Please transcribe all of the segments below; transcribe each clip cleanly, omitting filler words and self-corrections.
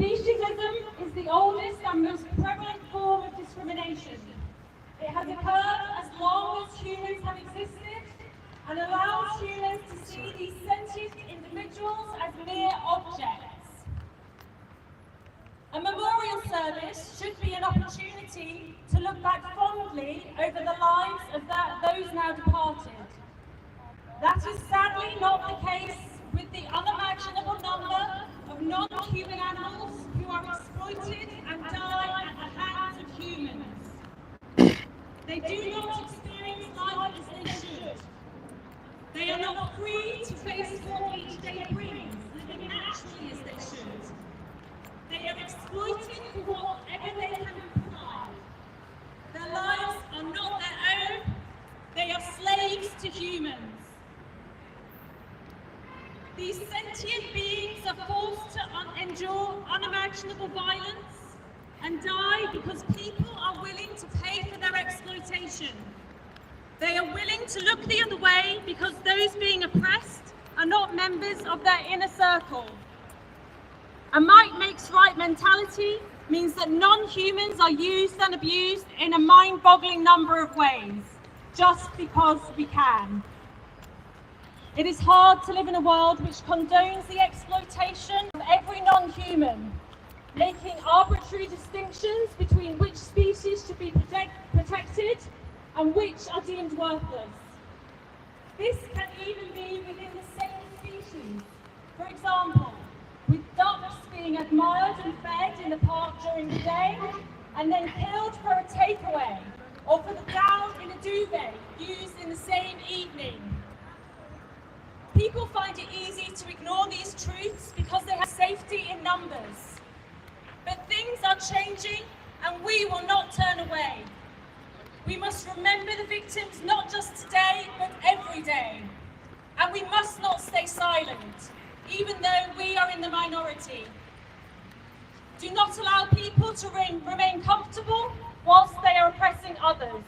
Speciesism is the oldest and most prevalent form of discrimination. It has occurred as long as humans have existed and allows humans to see these sentient individuals as mere objects. A memorial service should be an opportunity to look back fondly over the lives of those now departed. That is sadly not the case with the unimaginable number of non-human animals who are exploited and die at the hands of humans. They do not experience life as they should. They are not free to face what each day brings, living naturally as they should. They are exploited for whatever they can provide. Their lives are not their own. They are slaves to humans. These sentient beings are forced to endure unimaginable violence and die because people are willing to pay for their exploitation. They are willing to look the other way because those being oppressed are not members of their inner circle. A might makes right mentality means that non-humans are used and abused in a mind-boggling number of ways, just because we can. It is hard to live in a world which condones the exploitation of every non-human, making arbitrary distinctions between which species should be protected and which are deemed worthless. This can even be within the same species. For example, with ducks being admired and fed in the park during the day and then killed for a takeaway, or for the down in a duvet used in the same evening. People find it easy to ignore these truths because they have safety in numbers. But things are changing and we will not turn away. We must remember the victims not just today but every day. And we must not stay silent, even though we are in the minority. Do not allow people to remain comfortable whilst they are oppressing others.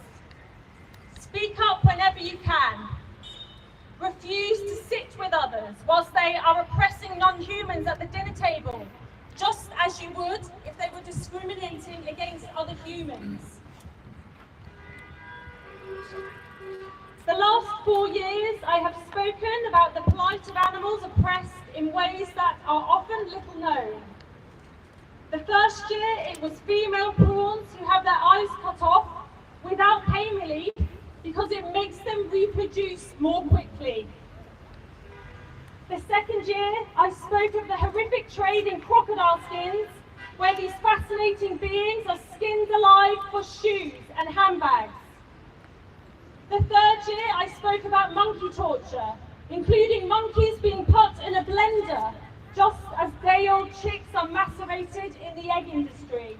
Speak up whenever you can. Refuse to sit with others whilst they are oppressing non-humans at the dinner table, just as you would if they were discriminating against other humans. The last 4 years I have spoken about the plight of animals oppressed in ways that are often little known. The first year it was female prawns who have their eyes cut off without pain relief because it makes them reproduce more quickly. The second year, I spoke of the horrific trade in crocodile skins, where these fascinating beings are skinned alive for shoes and handbags. The third year, I spoke about monkey torture, including monkeys being put in a blender, just as day-old chicks are macerated in the egg industry.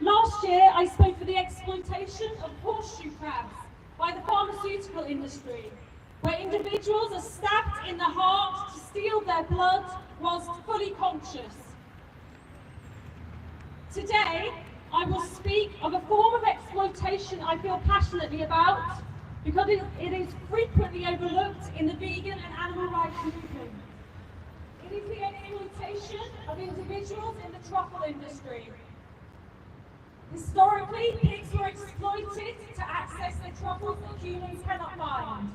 Last year, I spoke of the exploitation of horseshoe crabs by the pharmaceutical industry, where individuals are stabbed in the heart to steal their blood whilst fully conscious. Today, I will speak of a form of exploitation I feel passionately about because it is frequently overlooked in the vegan and animal rights movement. It is the exploitation of individuals in the truffle industry. Historically, pigs were exploited to access the truffles that humans cannot find.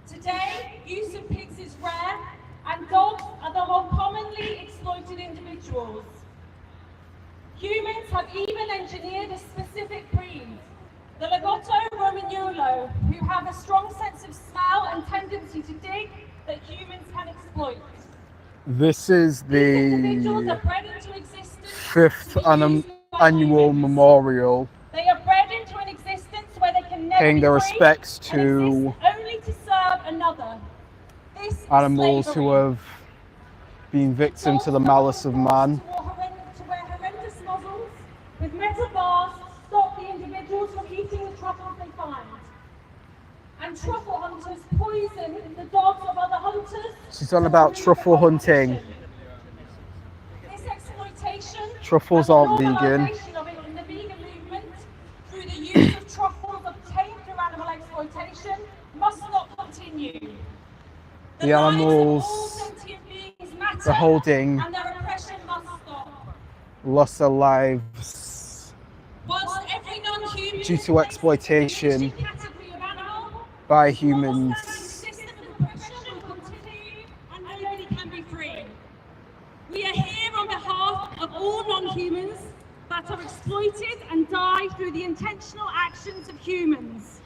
Today, use of pigs is rare, and dogs are the more commonly exploited individuals. Humans have even engineered a specific breed, the Lagotto Romagnolo, who have a strong sense of smell and tendency to dig that humans can exploit. This is individuals the are bred into existence 5th annual memorial, They are bred into an existence where they can never paying be their free respects and to exist only to serve another. This is animals who slavery. have been victim to the malice of man. To wear horrendous muzzles with metal bars to stop the individuals from eating the truffles they find. And truffle hunters poison the dogs of other hunters. She's on about truffle hunting. This exploitation Truffles and aren't the vegan. normalisation of it in the vegan movement through the use of truffles obtained through animal exploitation must not continue. The animals lives of all sentient beings matter, they're holding and their lost their lives Whilst every non-human due to exploitation category of animal, by also humans. a system of oppression will continue and nobody can be free. We are here on behalf of all non-humans that are exploited and die through the intentional actions of humans.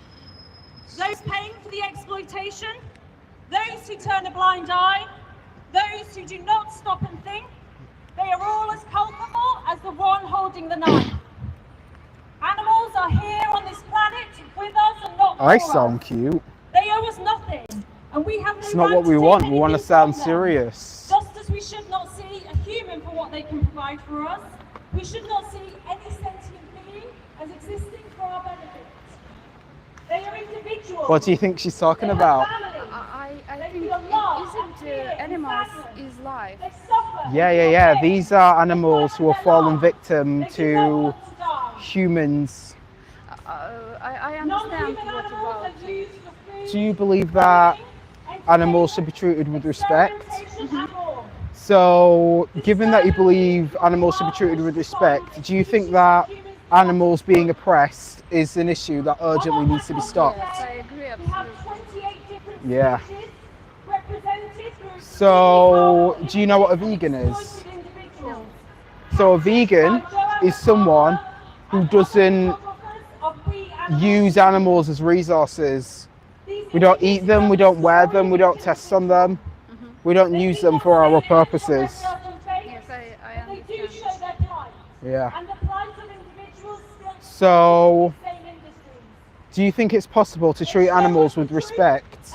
Those paying for the exploitation, those who turn a blind eye, those who do not stop and think, they are all as culpable as the one holding the knife. Animals are here on this planet with us and not I for sound us. cute. They owe us nothing, and we have no It's not right what we to want. take We want to anything sound from them. serious. Just as we should not see a human for what they can provide for us, we should not see any sentient being as existing for our benefit. They are individuals. What do you think she's talking They have about? families. I They think feel love, isn't fear, and animals sadness. is life. They suffer. Yeah. They These are fight animals who for have their fallen lives. victim They do not to want to die. humans. I understand Non-human what animals about. are used for food, Do you believe that clothing, animals should be treated with respect? experimentation, and more. So, given that you believe animals should be treated with respect, do you think that animals being oppressed is an issue that urgently needs to be stopped? Yes, I agree We have absolutely. 28 different Yeah. species represented through So, do you know what a vegan is? exploited individuals. So, a vegan is someone who doesn't use animals as resources. We don't eat them, we don't wear them, we don't test on them, we don't use them for our purposes. Yes, I They do understand. show their plight. Yeah. And the plight of individuals still So, same industries. do you think it's possible to treat animals with respect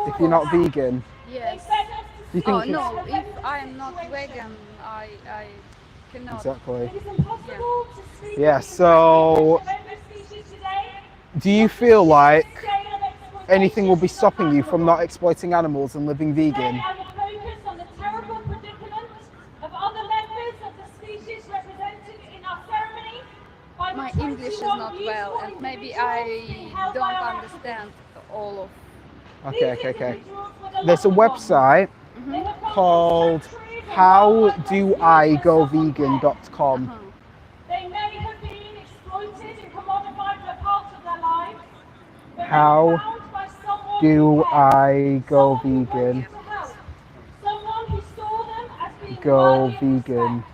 if you're not vegan? Yes. Do you Oh think no, if I am not vegan, I cannot. Exactly. It is impossible to speak Yeah, of the so impact of every species today. do you feel like Scale of exploitation anything will be is stopping you from not unimaginable. exploiting animals and living vegan? I will focus on the terrible predicament of other members of the species represented in our ceremony. by the My English is 21 not beautiful well, and maybe individuals being I held by don't our understand all of. activists. Okay. These individuals were the There's a lucky ones. website They have gone called through centuries of hard work and howdoigovegan.com. They may have been exploited and commodified for parts of their lives, but they How were found by someone do who cared, I go someone who vegan? wanted to help, someone who saw them as being Go worthy of vegan. respect.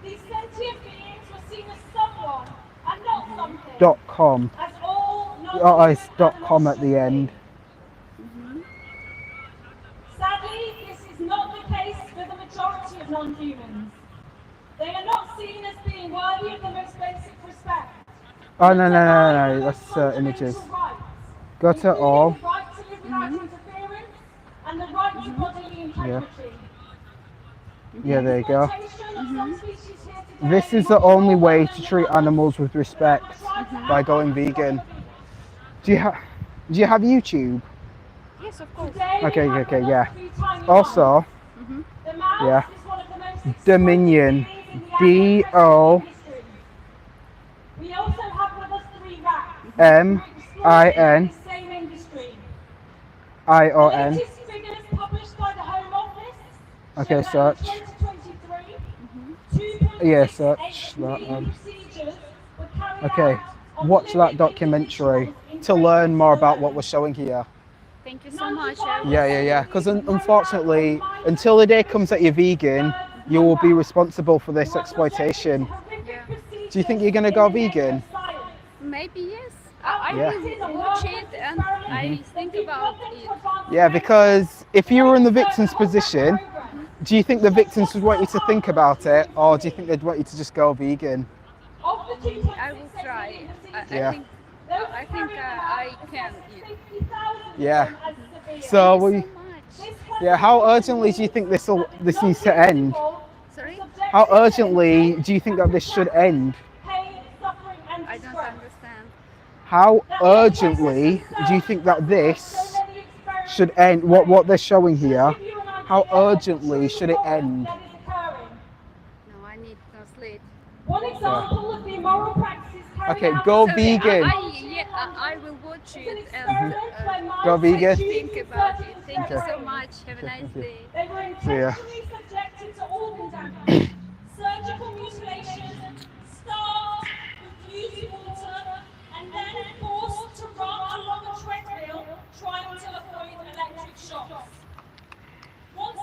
These sentient beings were seen as someone and not something, .com. as all Oh, it's non-human .com animals at the should end. be. Sadly, this is not the case with the majority of non-humans. They are not seen as being worthy of the most basic respect. Oh no, that's images. Go to all. The right to live without interference and the right to bodily integrity. Yeah, there you go. Exploitation of some species here today This is the only way to treat animals with respect, by going vegan. Do you have YouTube? Yes, of course. Today we Okay, have okay, with us yeah. three tiny Also, ones. The mouse yeah. is one of the most exploited Dominion. beings in the animal D-O- industry. We also have with us three rats. M-I-N. who are exploited in the same industry. The ION. latest figures published by the Home Office Okay, show that in search. 2023, 2.68 Yeah, search that million one. procedures were carried Okay, out on watch that living documentary individuals to in learn more about Britain what we're showing here. Thank you so much. Yeah. Because unfortunately, until the day comes that you're vegan, you will be responsible for this exploitation. Do you think you're gonna go vegan? Maybe yes. I Yeah. will watch it and I think about it. Yeah, because if you were in the victim's position, do you think the victims would want you to think about it, or do you think they'd want you to just go vegan? I will try. Yeah. I think I can eat. Yeah. Thank So you we, so much. yeah. How urgently do you think this needs to end? Sorry? How urgently do you think that this should end? I don't understand. How urgently do you think that this should end? What they're showing here? How urgently should it end? No, I need no sleep. One example of the immoral practices carried Okay, out go in Sorry, vegan. I will watch it and Go vegan. think about it. Thank you Okay. so much. Have a nice thank you. day. They were See ya. intentionally subjected to organ damage, surgical mutilation,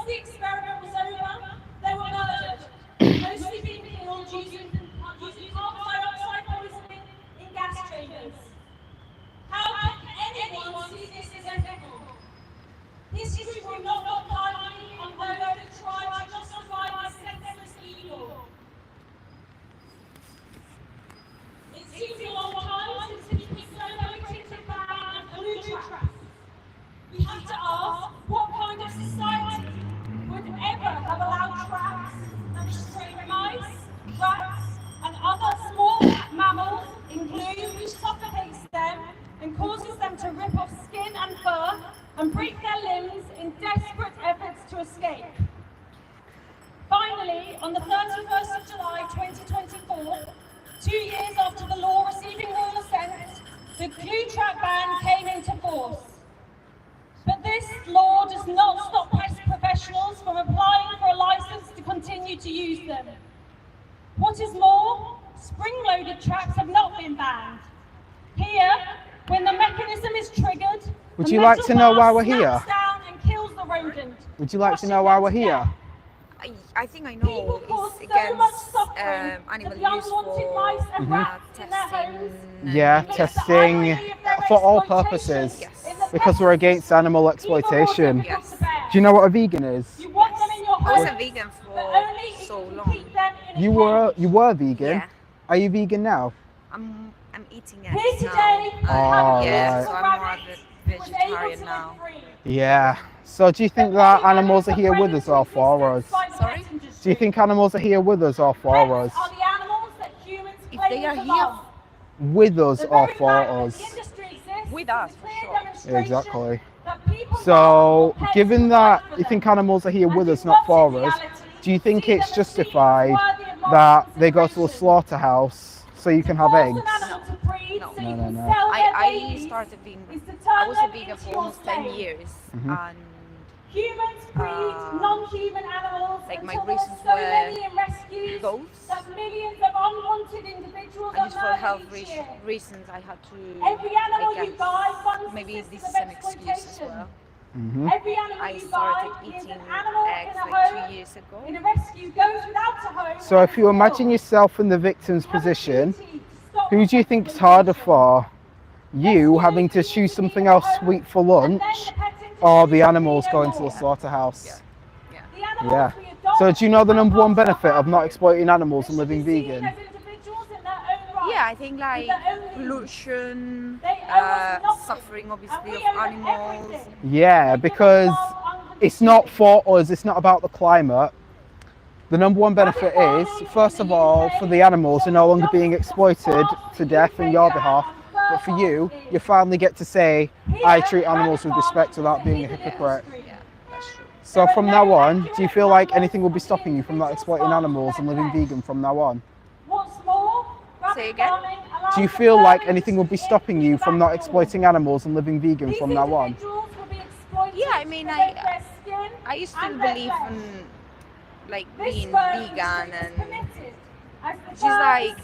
the experiment was over, they were murdered, mostly being killed using carbon dioxide poisoning in gas chambers. How can anyone see this as ethical? History will not look kindly on those that try to justify this senseless evil. It seems a long time since people celebrated the ban of glue traps. We have to ask, what kind of society would ever have allowed traps that restrain mice, rats, and other small mammals in glue which suffocates them and causes them to rip off skin and fur and break their limbs in desperate efforts to escape? Finally, on the 31st of July 2024, 2 years after the law receiving royal assent, the glue trap ban came into force. But this law does not stop pest professionals from applying for a license to continue to use them. What is more, spring-loaded traps have not been banned. Here, when the mechanism is triggered, Would the you like metal to know bar why we're here? snaps down and kills the rodent. Would you like to know why we're here? I think I People know cause it's so much against suffering animal to the use unwanted for mice and rats in their homes. testing. Yeah, It's the testing irony of their for all exploitation purposes. Yes. in the Because we're against animal exploitation. People Yes. want them Do you know what a vegan is? You want them in your I home, wasn't vegan but for only if so you can long. keep them in a You were vegan? Yeah, Are you vegan now? I'm eating it Here today, now. Oh, Yeah, right. so I'm more of a vegetarian now. Yeah. So do you think that animals are here with us or for us? Sorry? Do you think animals are here with us or for us? Are the animals that humans If claim they are to here love. With us The or very for fact that us? the industry exists With is us, a for clear sure. demonstration Exactly. that people So, love pets given and that fight for you think them. animals are here And with do us, not for what in us, reality do you think see it's them as beings justified worthy of moral that they go to a consideration? slaughterhouse so you can have Force eggs? an animal to breed No. so No, you no, can no. sell their I babies started being, is to turn I was a them vegan into for your almost 10 slave. years, Mhm. and Humans breed non-human animals like my until there are reasons so were many in rescues goats. that millions of unwanted individuals And are just for murdered health each year. reasons, I had to, Every animal I you buy funds guess, maybe the this system is of an excuse as exploitation. well. Hmm. Every animal I you started buy is eating an animal eggs in a like home, 2 years ago. in a rescue, goes without a home. So and if you is imagine killed. yourself in the victim's We have a position, duty to stop who do you think it's harder for? You Rescuing having to humans choose in something their else homes, sweet for and then lunch, the pet industry or the will animals be no going to the more. slaughterhouse? Yeah. The animals Yeah. we adopt So do you know the number one are benefit of not exploiting animals and They should living be seen vegan? as individuals in their own right. Yeah, I think like their own needs. pollution, They owe us nothing, suffering and obviously we of owe them animals. everything. Yeah, They give us because love it's not unconditionally. for us, it's not about the climate. The number one benefit is, first of all, for the animals are no longer being exploited to death on your behalf, but for you, you finally get to say, I treat animals with respect without being a hypocrite. Yeah, that's true. So from now on, do you feel like anything will be stopping you from not exploiting animals and living vegan from now on? What's more, Say again? Do you feel like anything will be stopping you from not exploiting animals and living vegan from now on? Yeah, I mean, I used to believe in like being vegan, and just like,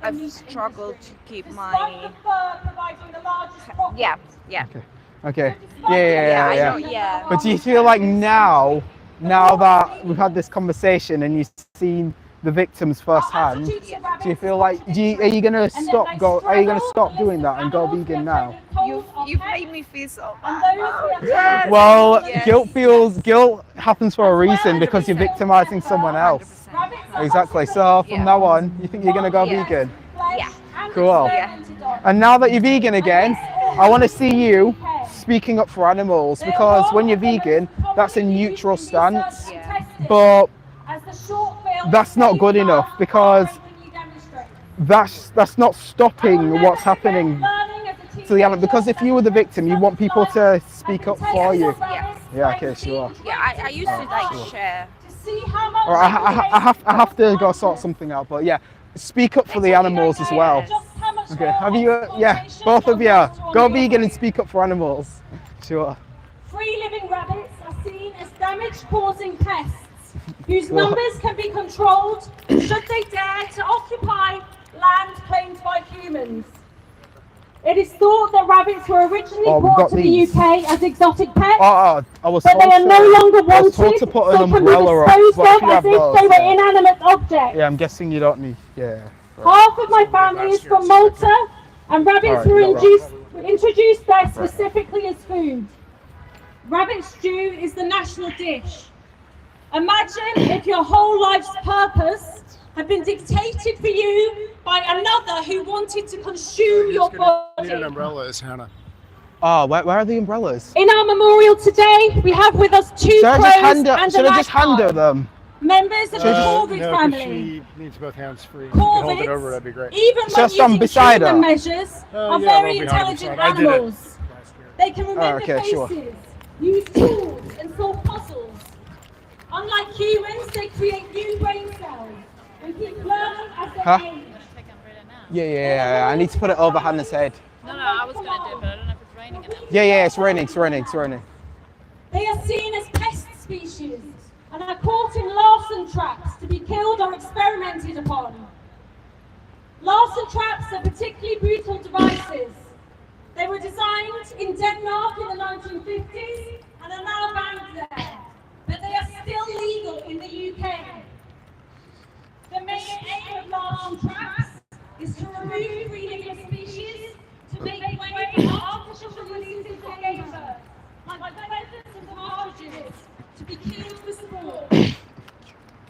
I've struggled to keep my yeah. yeah. Okay. I Yeah. know, yeah. But do you feel like now that we've had this conversation and you've seen the victims firsthand, do you feel like are you gonna stop doing that and go vegan now? You've made me feel so Yes. Well, Yes. guilt happens for a reason because you're victimizing someone else. 100%. Exactly. So from Yeah. now on, you think you're gonna go Yeah. vegan? Yeah. Cool. Yeah. And now that you're vegan again, I want to see you speaking up for animals, because when you're vegan, that's a neutral stance. Yeah. But that's not good enough, because that's not stopping what's happening to the animal. Because if you were the victim, you want people to speak up for you. Yeah. Yeah. Okay. Sure. Yeah, I used to like share. Or I have to go sort something out. But yeah, speak up for the animals as well. Okay. Have you? Yeah. Both of you go vegan and speak up for animals. Sure. Free living rabbits are seen as damage-causing pests whose Cool. numbers can be controlled should they dare to occupy land claimed by humans. It is thought that rabbits were originally Oh, we've brought got to these. the UK as exotic pets, I was but told they are no longer I was wanted, told to put an so can be umbrella up. disposed What of should I as have if those? they were Yeah. inanimate objects. Yeah, I'm guessing you don't need. Yeah. Half of my family is from Malta, and rabbits Alright, were you got that. introduced there specifically as food. Rabbit stew is the national dish. Imagine if your whole life's purpose had been dictated for you by another who wanted to consume your Need body. an umbrella, is Hannah. Oh, where are the umbrellas? In our memorial today, we have with us 2 Should I crows just hand her? and Should a I just hand her magpie, them? members of the Corvid No, 'cause family. she needs both hands free. You can hold it over, that'd be great. Even So when stand using beside human her? measures, Oh, are yeah, very well, behind intelligent the side. I did it animals. last year. They can remember okay, faces, sure. use tools, and solve puzzles. Unlike humans, they create new brain cells and keep learning as they Huh? age. Yeah. I need to put it over Hannah's head. No, I was gonna do it, but I don't know if it's raining enough. Yeah, it's raining. They are seen as pest species and are caught in larsen traps to be killed or experimented upon. Larsen traps are particularly brutal devices. They were designed in Denmark in the 1950s and are now banned there, but they are still legal in the UK. The main aim of larsen traps is to remove breeding of species to make way for artificial releases of game birds, like pheasants and partridges, to be killed for sport.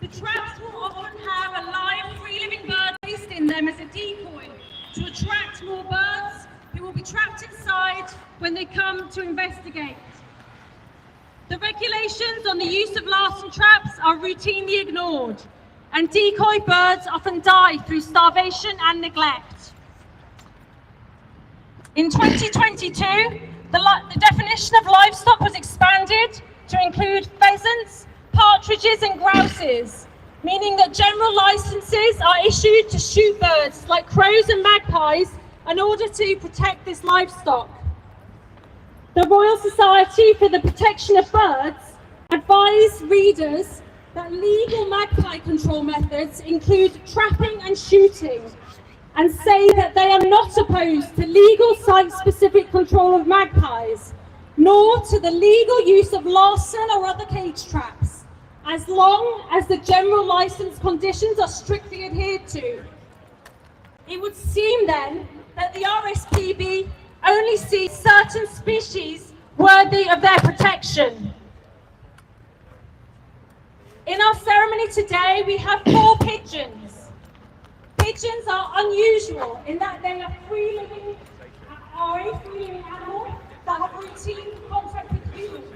The traps will often have a live, free-living bird placed in them as a decoy to attract more birds who will be trapped inside when they come to investigate. The regulations on the use of larsen traps are routinely ignored, and decoy birds often die through starvation and neglect. In 2022, the definition of livestock was expanded to include pheasants, partridges and grouses, meaning that general licenses are issued to shoot birds like crows and magpies in order to protect this livestock. The Royal Society for the Protection of Birds advise readers that legal magpie control methods include trapping and shooting, and say that they are not opposed to legal site-specific control of magpies, nor to the legal use of larsen or other cage traps, as long as the general license conditions are strictly adhered to. It would seem then that the RSPB only sees certain species worthy of their protection. In our ceremony today, we have 4 pigeons. Pigeons are unusual in that they are a free-living animal that have routine contact with humans.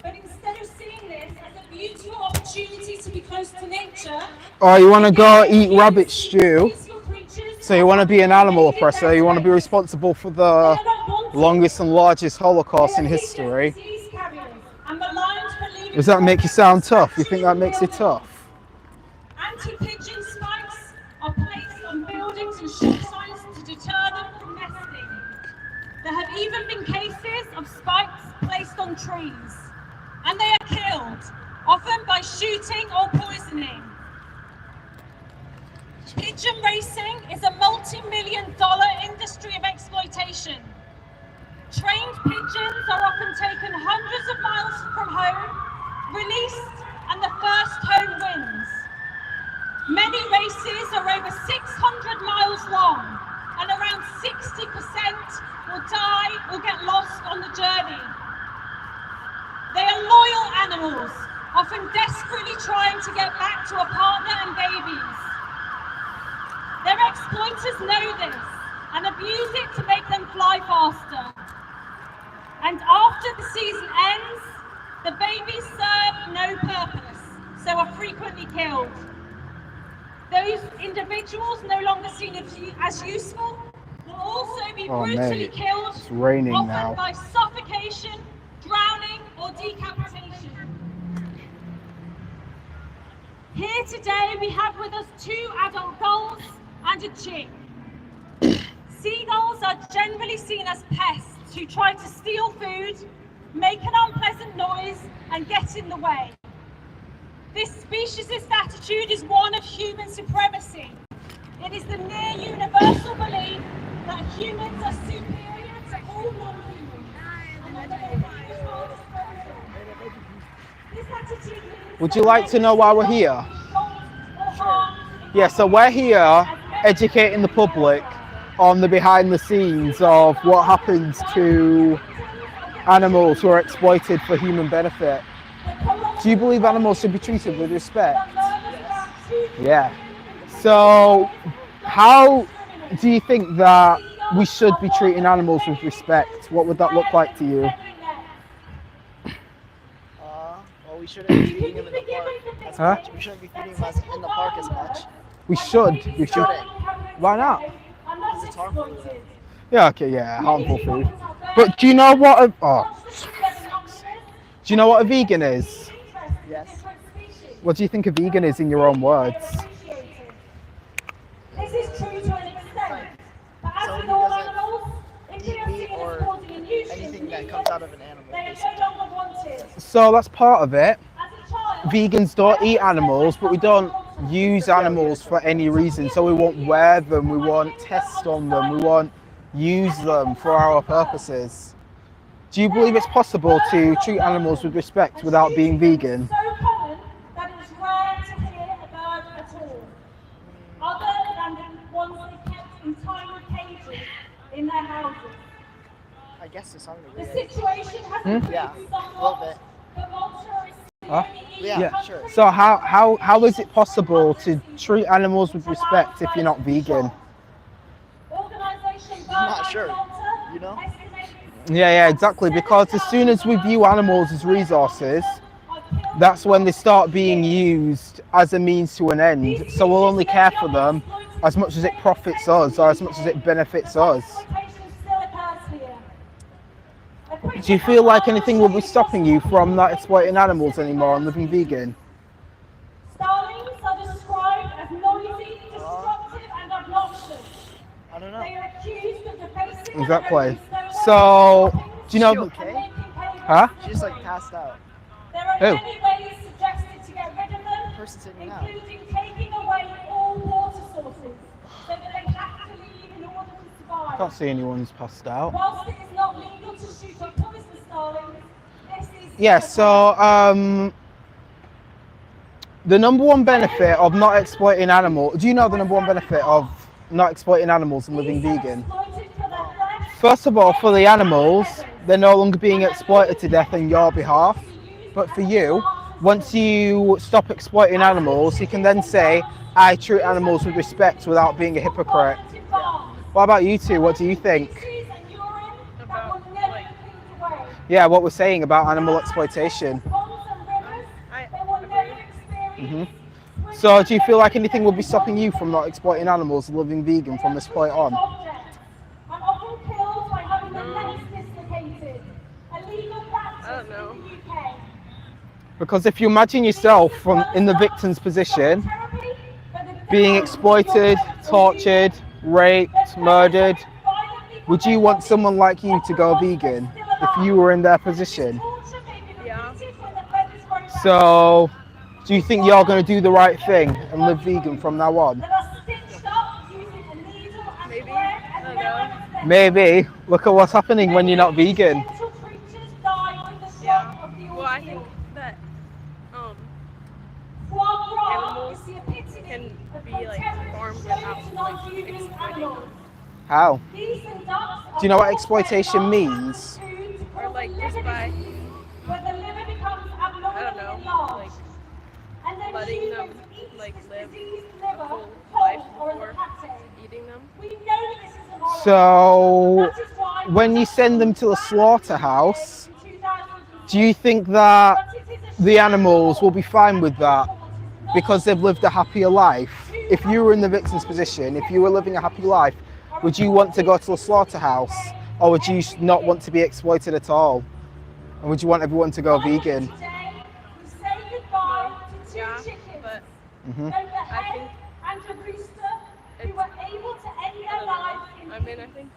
But instead of seeing this as a beautiful opportunity to be close to nature, Oh, you want to go eat rabbit stew? peaceful creatures So you want to be an animal oppressor? You want to be responsible for the longest and largest Holocaust in history? Does that make you sound tough? You think that makes you tough? Anti-pigeon spikes are placed on buildings and shoot signs to deter them from nesting. There have even been cases of spikes placed on trees, and they are killed, often by shooting or poisoning. Pigeon racing is a multi-million-dollar industry of exploitation. Trained pigeons are often taken hundreds of miles from home, released, and the first home wins. Many races are over 600 miles long, and around 60% will die or get lost on the journey. They are loyal animals, often desperately trying to get back to a partner and babies. Their exploiters know this and abuse it to make them fly faster. And after the season ends, the babies serve no purpose, so are frequently killed. Those individuals no longer seen as useful will also be Oh, brutally mate, killed, it's raining often now. by suffocation, drowning, or decapitation. Here today we have with us 2 adult gulls and a chick. Seagulls are generally seen as pests who try to steal food, make an unpleasant noise, and get in the way. This speciesist attitude is one of human supremacy. It is the near universal belief that humans are superior to all non-humans. This attitude means Would you like to know why we're here? Yeah, so we're here educating the public on the behind the scenes of what happens to animals who are exploited for human benefit. Do you believe animals should be treated with respect? Yeah. So, how do you think that we should be treating animals with respect? What would that look like to you? Well, we shouldn't be feeding them in the park as Huh? much. We shouldn't be feeding them in the park as much. We should. We should. Shouldn't. Why not? Because it's harmful to them. Yeah. Okay. Yeah. Harmful food. But do you know what? Do you know what a vegan is? Yes. What do you think a vegan is in your own words? This is true to an extent. But as Someone with who all doesn't animals, if eat they are meat seen as or causing a nutrient anything that to comes out of an animal, they are basically. no longer wanted. So that's part of it. As a child, Vegans don't eat animals, but we don't use animals for any reason. So we won't wear them, we won't test on them, we won't use them for our purposes. Do you believe it's possible to treat animals with respect without being vegan? so common that it is rare to hear a bird at all, other than the ones they kept in tiny cages in their houses. I guess to some The degree. situation has Hmm? improved Yeah, a little somewhat, bit. but Malta is the Huh? only Yeah, Yeah. sure. So how is it possible to treat animals with respect if you're not vegan? Organisation I'm not Bird sure. Malta You know? estimates Yeah, exactly. Because as soon as we view animals as resources, that's when they start being used as a means to an end. So we'll only care for them as much as it profits us or as much as it benefits us. Do you feel like anything will be stopping you from not exploiting animals anymore and living vegan? Starlings are described as noisy, destructive, and obnoxious. I don't know. They are accused of defacing Exactly. So, do you know? Is she okay? Huh? She's like passed out. There are Who? many ways suggested to get rid of them, The person sitting now. including taking away all water sources so that they have to leave in order to survive. Can't see anyone's passed out. Whilst it is not legal to shoot or poison starlings, this is Yeah, so the number one benefit of not exploiting animals, do you know the number one benefit of not exploiting animals and living vegan? exploited for their flesh. First of all, for the animals, they're no longer being exploited to death on your behalf. But for you, once you stop exploiting animals, you can then say, I treat animals with respect without being a hypocrite. What about you two? What do you think? Yeah, what we're saying about animal exploitation. Mhm. So do you feel like anything will be stopping you from not exploiting animals and living vegan from this point on? I don't know. Because if you imagine yourself from in the victim's position, being exploited, tortured, raped, murdered, would you want someone like you to go vegan if you were in their position? Yeah. So, do you think you're going to do the right thing and live vegan from now on? Maybe. I don't know. Maybe. Look at what's happening when you're not vegan. Yeah. Well, I think that animals can be like farmed without like exploiting them. How? Do you know what exploitation means? Or like just by, I don't know, like letting them like live a full life before eating them. So, when you send them to a slaughterhouse, do you think that the animals will be fine with that because they've lived a happier life? If you were in the victim's position, if you were living a happy life, would you want to go to a slaughterhouse, or would you not want to be exploited at all? And would you want everyone to go vegan? Yeah, but Mhm. I think it's, I mean, I think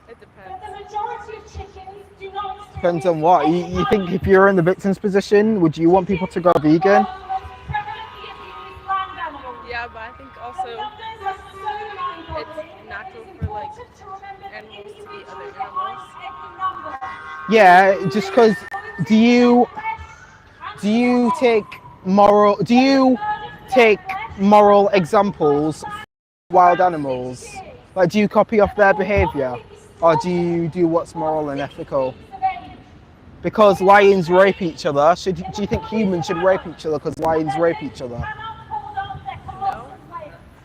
it depends. Depends on what. You think if you're in the victim's position, would you want people to go vegan? Yeah, but I think also it's natural for like like animals to eat other animals? Yeah, just because. Do you take moral examples from wild animals? Like, do you copy off their behaviour, or do you do what's moral and ethical? Because lions rape each other, do you think humans should rape each other because lions rape each other?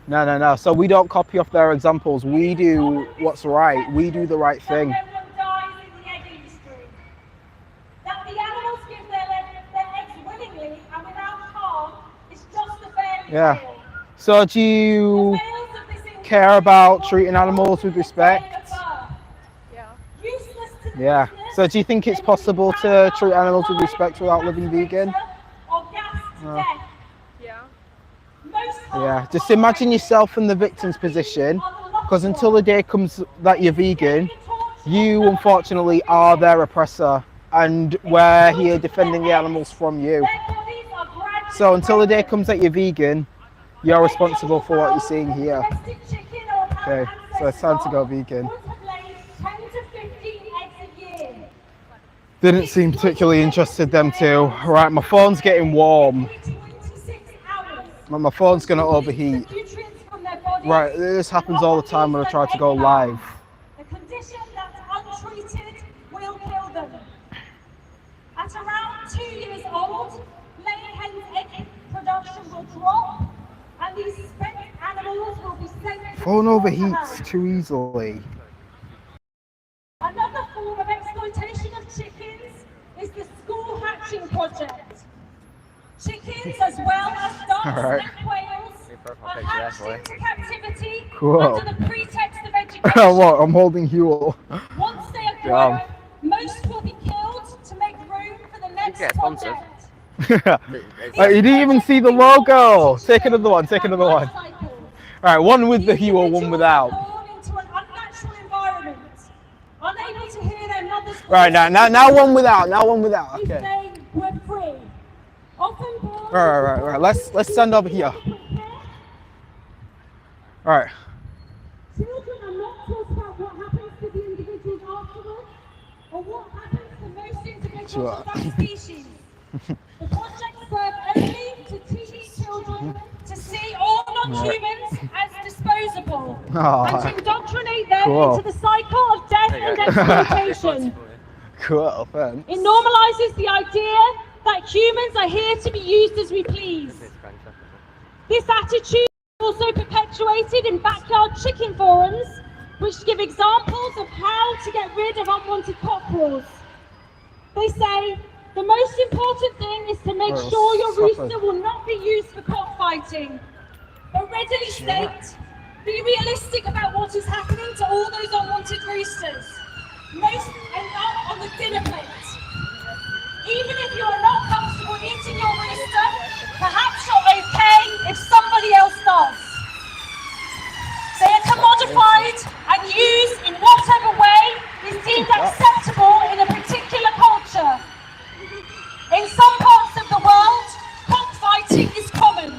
No. No. So we don't copy off their examples. We do what's right. We do the right thing. Yeah. So do you care about treating animals with respect? Yeah. Yeah. So do you think it's possible to treat animals with respect without living vegan? No. Yeah. Yeah. Just imagine yourself in the victim's position, because until the day comes that you're vegan, you unfortunately are their oppressor, and we're here defending the animals from you. So until the day comes that you're vegan, you're responsible for what you're seeing here. Okay, so it's time to go vegan. Didn't seem particularly interested, them two. Right, my phone's getting warm. My phone's gonna overheat. Right, this happens all the time when I try to go live. The condition that's untreated will kill them. At around 2 years old, laying hens egg production will drop, and these spent animals will be sent to Phone the overheats slaughterhouse. too easily. Another form of exploitation of chickens is the school hatching project. Chickens, as well as ducks Alright. and quails, are hatched into captivity Cool. under the pretext of education. What? I'm holding Huel. Once they are Yeah. grown, most will be killed to make room for the next get sponsored. project. You didn't even see the logo. Take another one. Take another one. Alright, one with the Huel, one without. Into an unnatural environment, unable to hear their mother's Right, voice now one without. Now one without. if Okay. they were free. Often born Right. Let's stand over here. Alright. Children are not taught about what happens to the individuals afterwards, or what happens to most individuals Sure. of that species. The project serves only to teach children to see all non-humans as disposable, Aw. and to indoctrinate them Cool. into the cycle of death and exploitation. Cool, thanks. It normalizes the idea that humans are here to be used as we please. This attitude is also perpetuated in backyard chicken forums, which give examples of how to get rid of unwanted cockerels. They say, the most important thing is to make Well, sure your supper. rooster will not be used for cockfighting. But readily state, be realistic about what is happening to all those unwanted roosters. Most end up on the dinner plate. Even if you are not comfortable eating your rooster, perhaps you're okay if somebody else does. They are commodified and used in whatever way is deemed acceptable in a particular culture. In some parts of the world, cockfighting is common.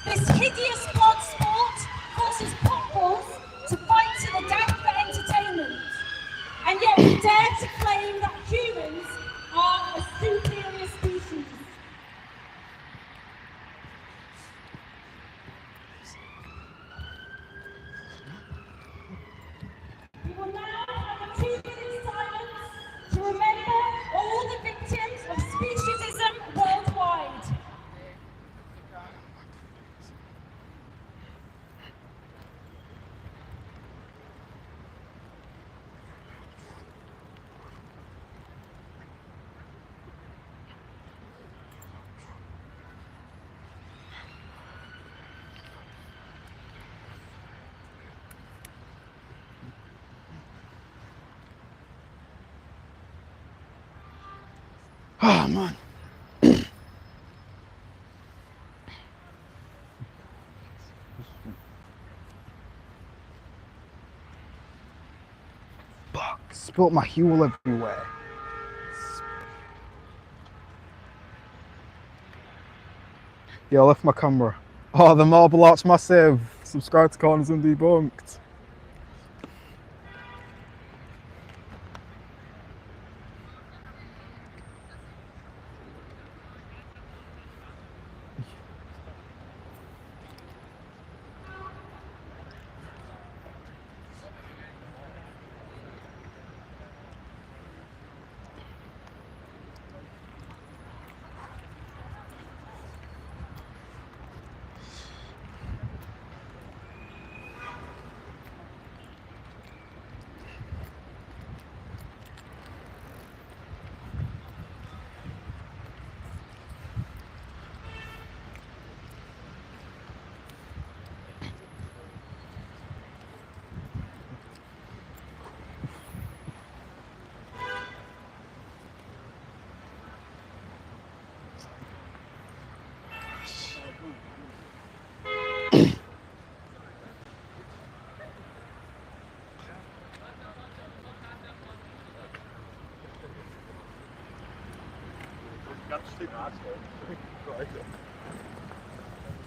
This hideous blood sport forces cockballs to fight to the death for entertainment. And yet we dare to claim that humans are a superior species. We will now have a 2-minute silence to remember all the victims of speciesism worldwide. Oh man. Fuck, spilt my Huel everywhere. Yeah, I left my camera. Oh, the Marble Arch Massive. Subscribe to Corners Undebunked.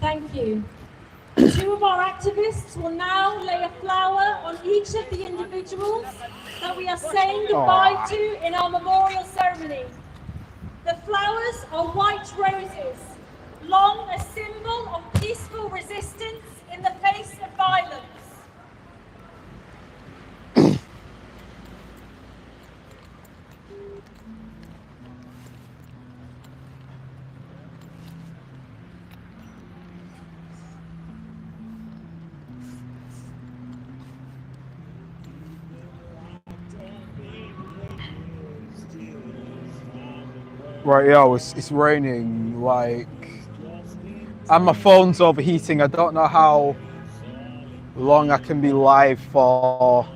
Thank you. Two of our activists will now lay a flower on each of the individuals that we are saying goodbye to in our memorial ceremony. The flowers are white roses, long a symbol of peaceful resistance in the face of violence. Right, yo, it's raining, like, and my phone's overheating. I don't know how long I can be live for.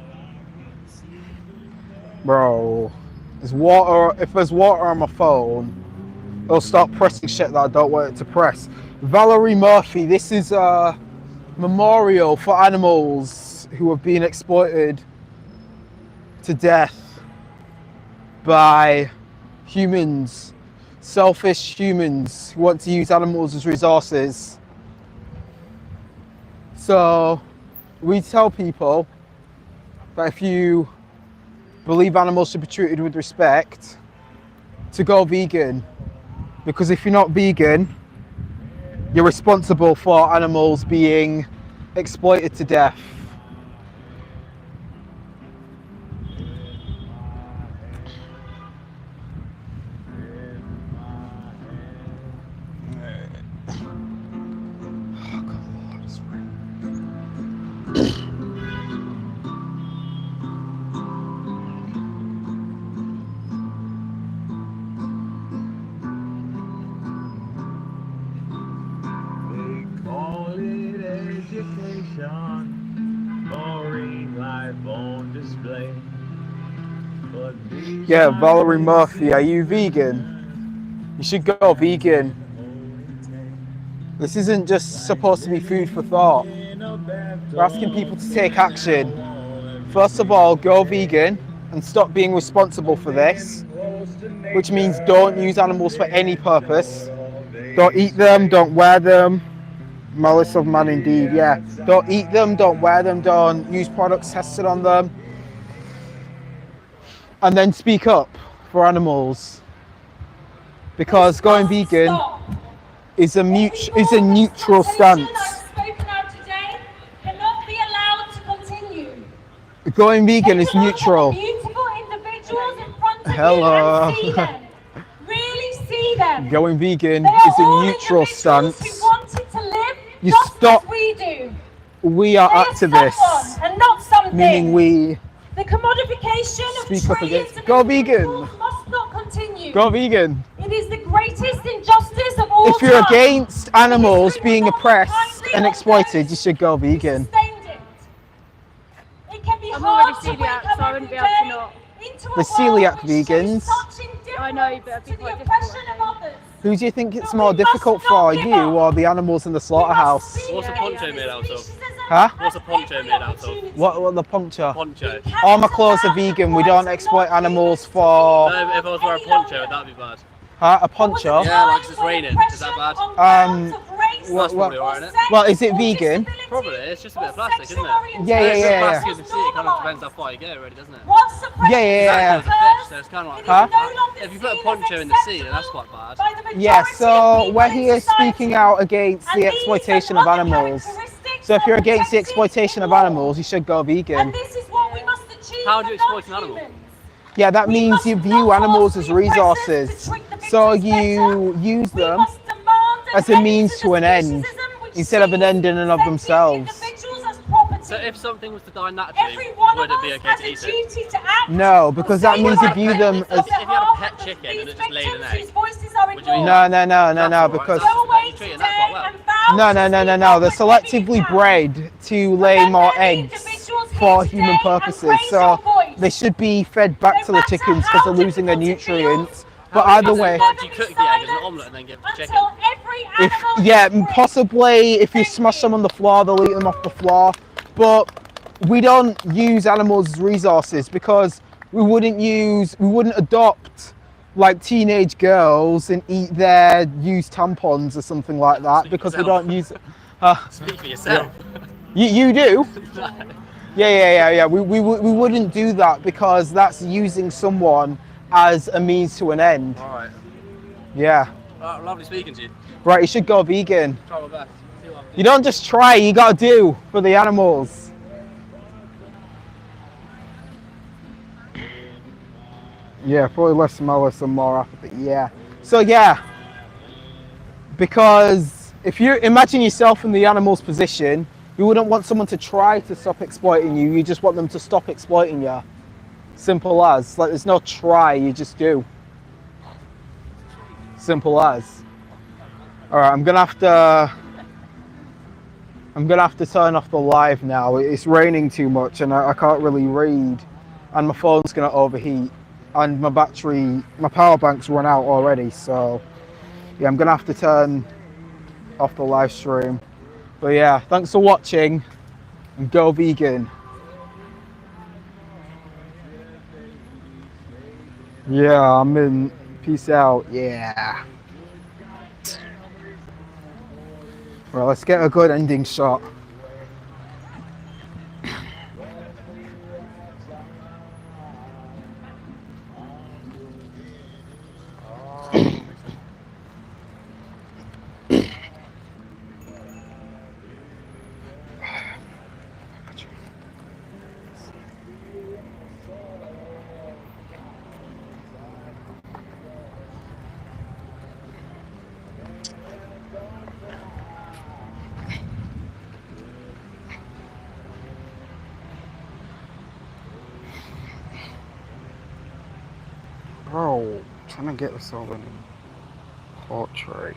Bro, there's water. If there's water on my phone, it'll start pressing shit that I don't want it to press. Valerie Murphy, this is a memorial for animals who have been exploited to death by humans. Selfish humans who want to use animals as resources. So we tell people that if you believe animals should be treated with respect, to go vegan, because if you're not vegan, you're responsible for animals being exploited to death. Yeah, Valerie Murphy, are you vegan? You should go vegan. This isn't just supposed to be food for thought. We're asking people to take action. First of all, go vegan and stop being responsible for this, which means don't use animals for any purpose. Don't eat them, don't wear them. Malice of man indeed, yeah. Don't eat them, don't wear them, don't use products tested on them. And then speak up for animals. Because going vegan is a neutral stance. Going vegan is neutral. Hello. Really see them. Going vegan is a neutral stance. You stop. We are activists, and not something. meaning we The commodification of speak up trillions against. of Go vegan. individuals must not continue. Go vegan. It is the greatest injustice of all If you're time. against animals being History oppressed will not and kindly exploited, you should go vegan. sustained it. It can be I'm hard already to wake celiac, up so I every wouldn't be able to day not. into a The world celiac which shows vegans. such indifference I know, but it'd be to quite the difficult, oppression I of think. others. Who do you think it's But more we must difficult not for, give you up. or the animals in the We must slaughterhouse? speak What's a up poncho as made out of? species as Huh? What's a poncho every made out of? opportunity. What the puncture? Poncho. All my clothes are vegan. We don't exploit animals for. No, if I was wearing a poncho, that'd be bad. Huh? A poncho? Yeah, like it's raining. Is that bad? What- That's probably alright, isn't it? Well, is it vegan? Probably, it's just a bit of plastic, isn't it? Yeah, yeah, yeah, Plastic yeah. in the sea, it kind of depends how far you go, really, doesn't it? Yeah, yeah, Exactly, yeah. as a fish, so it's kind of like, Huh? if you put a poncho in the sea, then that's quite bad. Yeah, so we're here speaking out against the exploitation of animals. So if you're against the exploitation of animals, you should go vegan. How do you exploit an animal? Yeah, that means you view animals as resources. So you use them as a means to an end, instead of an end in and of themselves. So if something was to die naturally, would it be okay to eat it? No, because that means you view them as... If you had a pet chicken and it just laid an egg, would you eat No, it? no, no, no, no, because... You're treating that quite well. No, no, no, no, no. They're selectively bred to lay more eggs for human purposes. So they should be fed back to the chickens because they're losing their nutrients. But either way, Do you cook the egg as an omelette and then give it to chicken? if yeah, possibly if you smash them on the floor, they'll eat them off the floor. But we don't use animals as resources because we wouldn't adopt like teenage girls and eat their used tampons or something like that Speak because we yourself. don't use. Speak for yourself. You do? Yeah. We wouldn't do that because that's using someone as a means to an end. Alright. Yeah. Lovely speaking to you. Right, you should go vegan. Try my best. See what I can do. You don't just try, you gotta do for the animals. Yeah, probably less malice and more apathy, yeah. So yeah, because if you imagine yourself in the animal's position, you wouldn't want someone to try to stop exploiting you, you just want them to stop exploiting you. Simple as, like there's no try, you just do. Simple as. Alright, I'm gonna have to turn off the live now. It's raining too much and I can't really read. And my phone's gonna overheat. And my power bank's run out already. So yeah, I'm gonna have to turn off the live stream. But yeah, thanks for watching and go vegan. Yeah, I'm in. Peace out. Yeah. Well, let's get a good ending shot. Bro, trying to get this all in portrait.